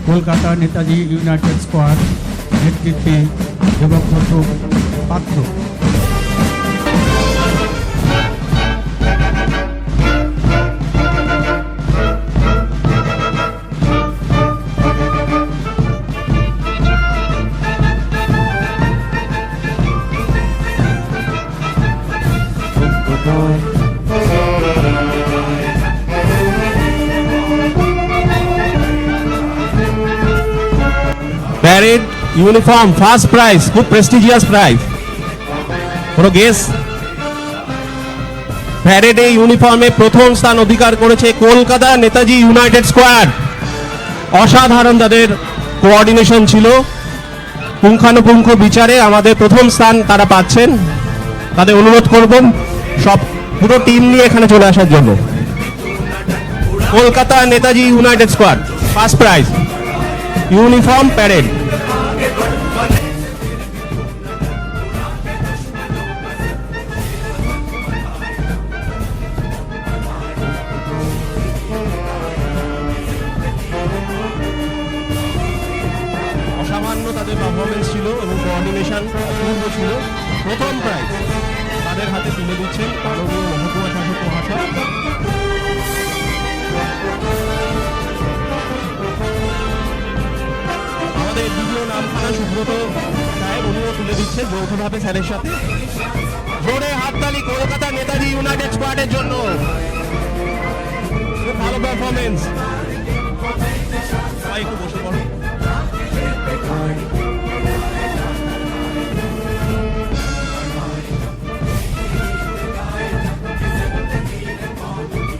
Kolkata Netaji United squad নেতৃত্বে দেবব্রত পাত্র। Parade uniform first prize, খুব প্রেস্টিজিয়াস প্রাইজ। কোনো গেস? প্যারেডে ইউনিফর্মে প্রথম স্থান অধিকার করেছে কলকাতা নেতাজি ইউনাইটেড স্কোয়াড। অসাধারণ তাদের কোঅর্ডিনেশন ছিল, পুঙ্খানুপুঙ্খ বিচারে আমাদের প্রথম স্থান তারা পাচ্ছেন। তাদের অনুরোধ করব সব পুরো টিম নিয়ে এখানে চলে আসার জন্য। Kolkata Netaji United squad first prize uniform parade. অসামান্য তাদের পারফরমেন্স ছিল এবং কোঅর্ডিনেশন অপূর্ব ছিল। প্রথম প্রাইজ তাদের হাতে তুলে দিচ্ছেন মাননীয় মহকুমা শাসক মহাশয়। আমাদের দ্বিতীয় নামখানা সুব্রত সাহেব, উনিও তুলে দিচ্ছেন যৌথভাবে স্যারের সাথে। জোরে হাততালি কলকাতা নেতাজি ইউনাইটেড স্কোয়াডের জন্য, খুব ভালো পারফরমেন্স। সবাই একটু বসে পড়ো।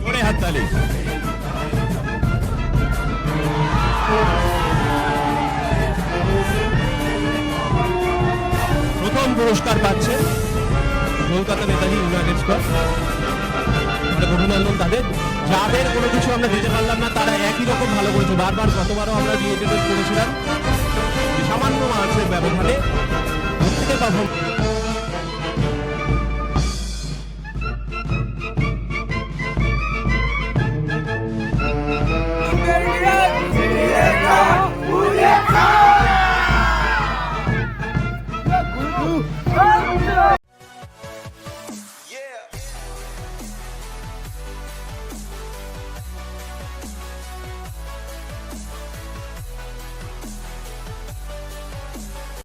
জোরে হাততালি। প্রথম পুরস্কার পাচ্ছে কলকাতা নেতাজি ইউনাইটেড স্কোয়াড। অভিনন্দন তাদের। যাদের কোনো কিছু আমরা দিতে পারলাম না তারা একই রকম ভালো করেছে। বারবার গতবারও আমরা রিয়েটেড করেছিলাম সামান্য মার্কসের ব্যবধানে প্রত্যেকের পারফরমেন্স।